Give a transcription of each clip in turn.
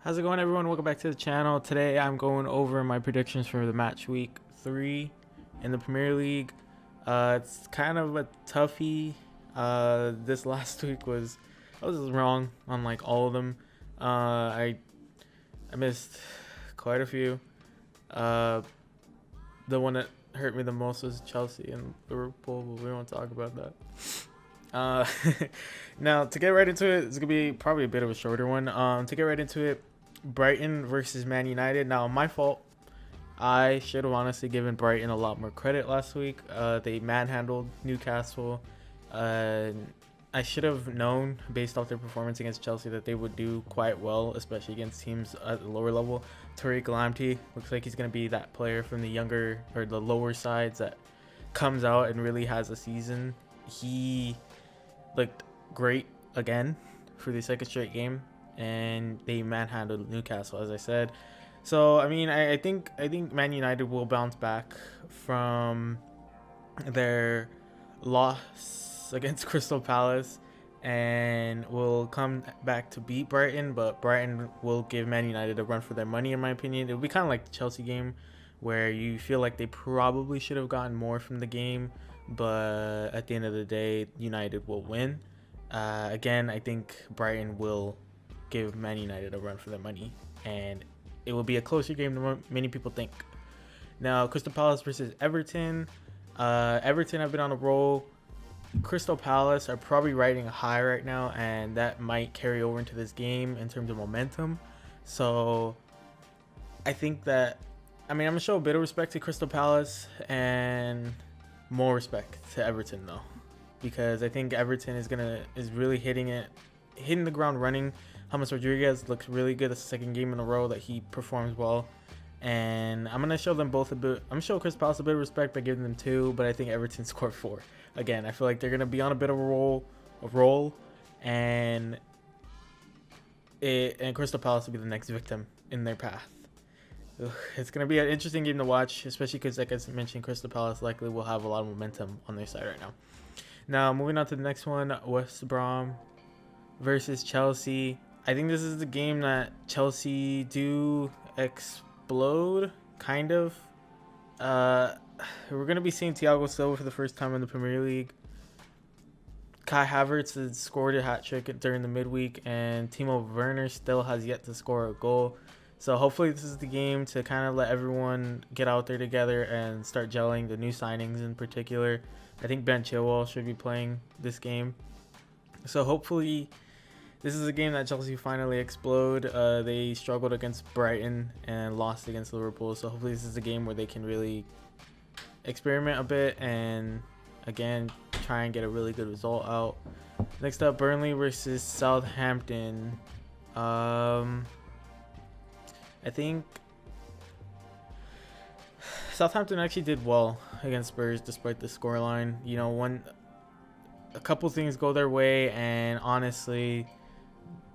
How's it going, everyone? Welcome back to the channel. Today I'm going over my predictions for the match week 3 in the Premier League. It's kind of a toughie. This last week I was wrong on like all of them. I missed quite a few. Uh, the one that hurt me the most was Chelsea and Liverpool, but we won't talk about that. Uh, Now to get right into it, it's gonna be probably a bit of a shorter one. To get right into it, Brighton versus Man United. Now, my fault. I should have honestly given Brighton a lot more credit last week. They manhandled Newcastle. Uh, I should have known based off their performance against Chelsea that they would do quite well, especially against teams at the lower level. Tariq Lamptey looks like he's going to be that player from the younger or the lower sides that comes out and really has a season. He looked great again for the second straight game, and they manhandled Newcastle, as I said. So I mean, I think Man United will bounce back from their loss against Crystal Palace and will come back to beat Brighton, but Brighton will give Man United a run for their money, in my opinion. It'll be kind of like the Chelsea game where you feel like they probably should have gotten more from the game, but at the end of the day, United will win. Again, I think Brighton will give Man United a run for their money, and it will be a closer game than many people think. Now, Crystal Palace versus Everton. Everton have been on a roll. Crystal Palace are probably riding a high right now, and that might carry over into this game in terms of momentum. So I think that, I'm going to show a bit of respect to Crystal Palace and more respect to Everton, though, because I think Everton is really hitting the ground running. James Rodriguez looks really good. It's the second game in a row that he performs well, and I'm gonna show them both a bit. I'm gonna show Crystal Palace a bit of respect by giving them 2, but I think Everton scored 4. Again, I feel like they're gonna be on a bit of a roll, and Crystal Palace will be the next victim in their path. It's going to be an interesting game to watch, especially because, like I mentioned, Crystal Palace likely will have a lot of momentum on their side right now. Now, moving on to the next one, West Brom versus Chelsea. I think this is the game that Chelsea do explode, kind of. We're going to be seeing Thiago Silva for the first time in the Premier League. Kai Havertz has scored a hat-trick during the midweek, and Timo Werner still has yet to score a goal. So hopefully this is the game to kind of let everyone get out there together and start gelling, the new signings in particular. I think Ben Chilwell should be playing this game. So hopefully this is a game that Chelsea finally explode. They struggled against Brighton and lost against Liverpool. So hopefully this is a game where they can really experiment a bit and, again, try and get a really good result out. Next up, Burnley versus Southampton. I think Southampton actually did well against Spurs despite the scoreline. You know, a couple things go their way, and honestly,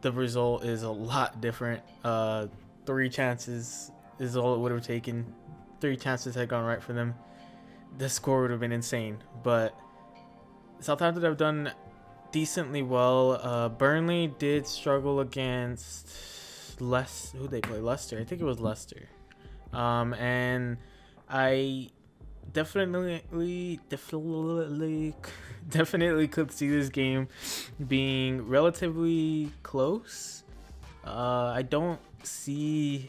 the result is a lot different. 3 chances is all it would have taken. 3 chances had gone right for them. The score would have been insane, but Southampton have done decently well. Burnley did struggle against who they play? Leicester. I think it was Leicester. And I definitely could see this game being relatively close. I don't see,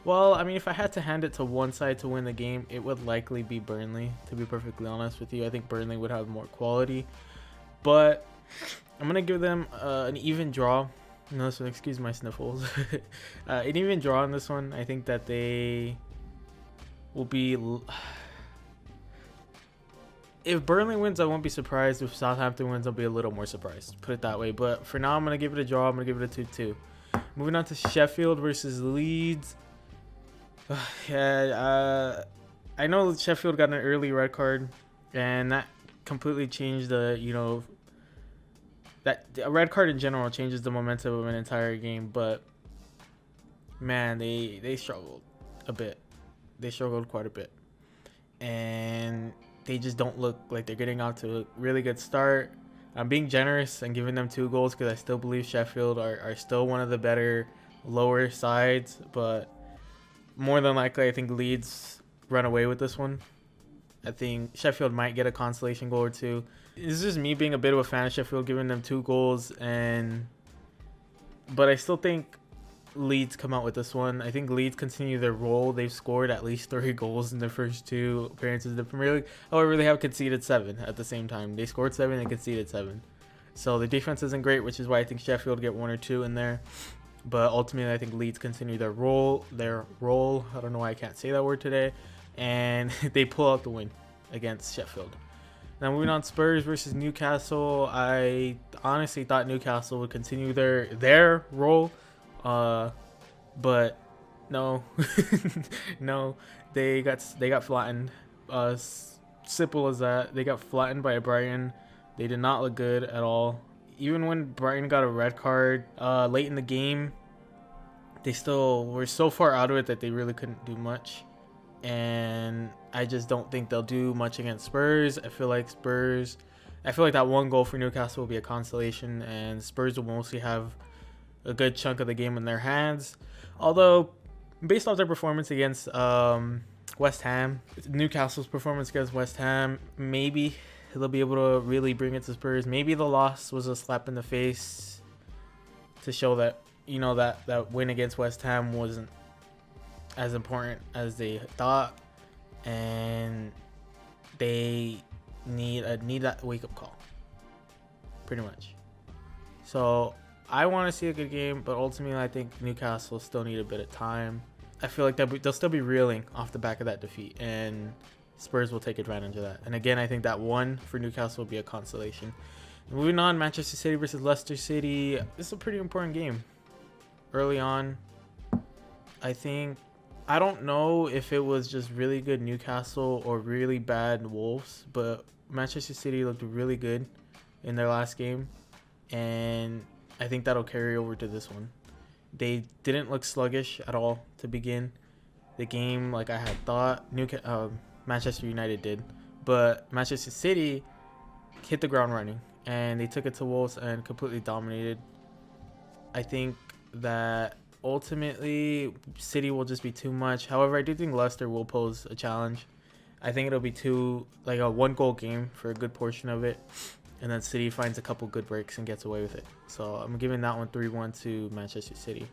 well, I mean, if I had to hand it to one side to win the game, it would likely be Burnley, to be perfectly honest with you. I think Burnley would have more quality, but I'm gonna give them an even draw. No, so excuse my sniffles. An even draw on this one. I think that they will be. If Burnley wins, I won't be surprised. If Southampton wins, I'll be a little more surprised. Put it that way. But for now, I'm going to give it a draw. I'm going to give it a 2-2. Moving on to Sheffield versus Leeds. I know Sheffield got an early red card, and that completely changed that a red card in general changes the momentum of an entire game. But man, they struggled a bit. They struggled quite a bit, and they just don't look like they're getting off to a really good start. I'm being generous and giving them 2 goals because I still believe Sheffield are still one of the better lower sides, but more than likely, I think Leeds run away with this one. I think Sheffield might get a consolation goal or two. It's just me being a bit of a fan of Sheffield, giving them 2 goals, but I still think Leeds come out with this one. I think Leeds continue their role. They've scored at least 3 goals in their first 2 appearances in the Premier League. However, they have conceded 7 at the same time. They scored 7 and conceded 7. So the defense isn't great, which is why I think Sheffield get 1 or 2 in there. But ultimately, I think Leeds continue their role. I don't know why I can't say that word today. And they pull out the win against Sheffield. Now moving on, Spurs versus Newcastle. I honestly thought Newcastle would continue their role, but no, no, they got flattened. Simple as that. They got flattened by Brighton. They did not look good at all. Even when Brighton got a red card late in the game, they still were so far out of it that they really couldn't do much. And I just don't think they'll do much against Spurs. I feel like that 1 goal for Newcastle will be a consolation, and Spurs will mostly have a good chunk of the game in their hands. Although, based off their performance against West Ham, Newcastle's performance against West Ham, maybe they'll be able to really bring it to Spurs. Maybe the loss was a slap in the face to show that, that win against West Ham wasn't as important as they thought, and they need that wake-up call, pretty much. So I want to see a good game, but ultimately I think Newcastle still need a bit of time. I feel like they'll still be reeling off the back of that defeat, and Spurs will take advantage of that. And again, I think that 1 for Newcastle will be a consolation. Moving on, Manchester City versus Leicester City. This is a pretty important game early on. I don't know if it was just really good Newcastle or really bad Wolves, but Manchester City looked really good in their last game, and I think that'll carry over to this one. They didn't look sluggish at all to begin the game like I had thought. Manchester United did, but Manchester City hit the ground running, and they took it to Wolves and completely dominated. I think that ultimately City will just be too much. However, I do think Leicester will pose a challenge. I think it'll be a 1-goal game for a good portion of it, and then City finds a couple good breaks and gets away with it. So I'm giving that one 3-1 to Manchester City.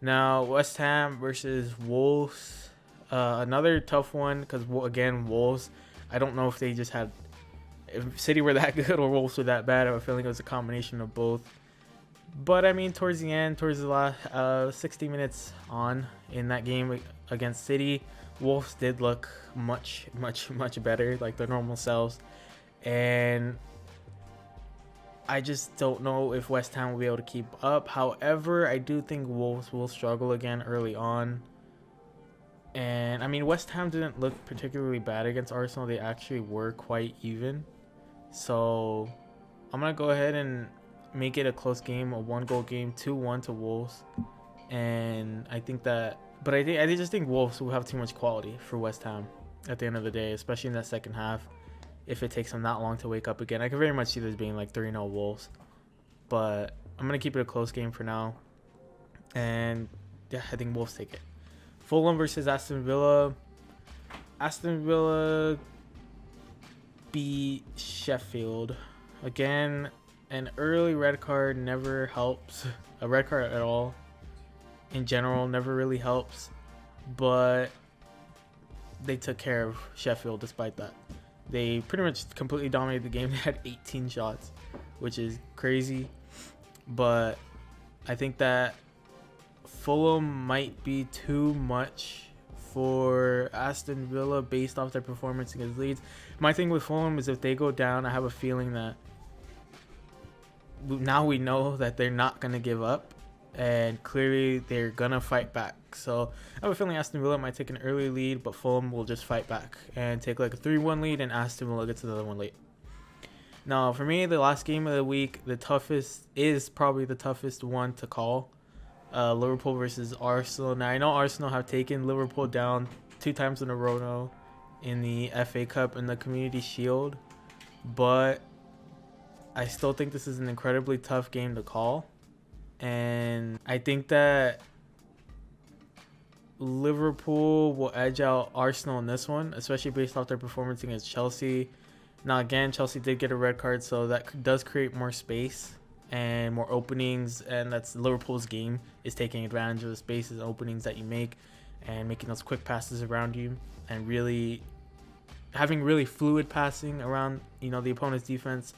Now West Ham versus Wolves, another tough one because again, Wolves, I don't know if City were that good or Wolves were that bad. I have a feeling it was a combination of both. But I mean, towards the last 60 minutes on in that game against City, Wolves did look much, much, much better, like their normal selves. And I just don't know if West Ham will be able to keep up. However, I do think Wolves will struggle again early on. And I mean, West Ham didn't look particularly bad against Arsenal. They actually were quite even. So I'm going to go ahead and make it a close game, a 1-goal game, 2-1 to Wolves. And I just think Wolves will have too much quality for West Ham at the end of the day, especially in that second half. If it takes them that long to wake up again, I could very much see this being like 3-0 Wolves. But I'm going to keep it a close game for now. And yeah, I think Wolves take it. Fulham versus Aston Villa. Aston Villa beat Sheffield. Again, an early red card never helps. A red card at all, in general, never really helps. But they took care of Sheffield despite that. They pretty much completely dominated the game. They had 18 shots, which is crazy. But I think that Fulham might be too much for Aston Villa based off their performance against Leeds. My thing with Fulham is if they go down, I have a feeling that now we know that they're not going to give up. And clearly they're going to fight back. So I have a feeling Aston Villa might take an early lead, but Fulham will just fight back and take like a 3-1 lead, and Aston Villa gets another one late. Now, for me, the last game of the week, is probably the toughest one to call. Liverpool versus Arsenal. Now, I know Arsenal have taken Liverpool down 2 times in a row now in the FA Cup and the Community Shield, but I still think this is an incredibly tough game to call. And I think that Liverpool will edge out Arsenal in this one, especially based off their performance against Chelsea. Now, again, Chelsea did get a red card, so that does create more space and more openings, and that's Liverpool's game, is taking advantage of the spaces and openings that you make and making those quick passes around you and really having really fluid passing around, you know, the opponent's defense.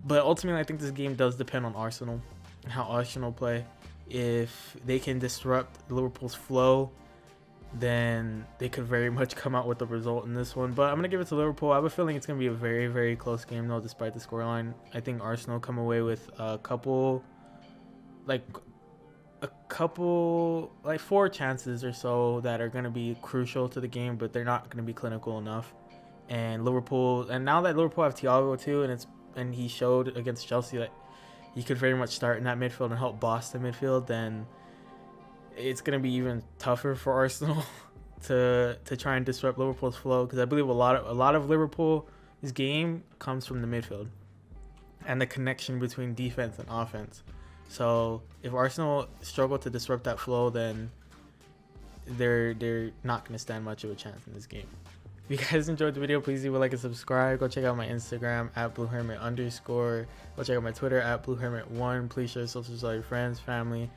But ultimately, I think this game does depend on Arsenal and how Arsenal play. If they can disrupt Liverpool's flow, then they could very much come out with the result in this one. But I'm going to give it to Liverpool. I have a feeling it's going to be a very, very close game, though, despite the scoreline. I think Arsenal come away with a couple, like 4 chances or so that are going to be crucial to the game, but they're not going to be clinical enough. And Liverpool, and now that Liverpool have Thiago too, and he showed against Chelsea that he could very much start in that midfield and help boss the midfield, then it's going to be even tougher for Arsenal to try and disrupt Liverpool's flow, because I believe a lot of Liverpool's game comes from the midfield and the connection between defense and offense. So if Arsenal struggle to disrupt that flow, then they're not going to stand much of a chance in this game. If you guys enjoyed the video, please leave a like and subscribe. Go check out my Instagram at @BlueHermit_. Go check out my Twitter at @BlueHermit1. Please share socials with all your friends, family.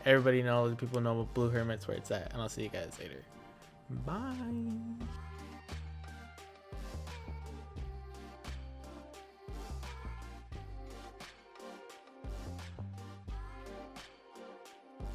Everybody knows, people know Blue Hermit's where it's at. And I'll see you guys later. Bye.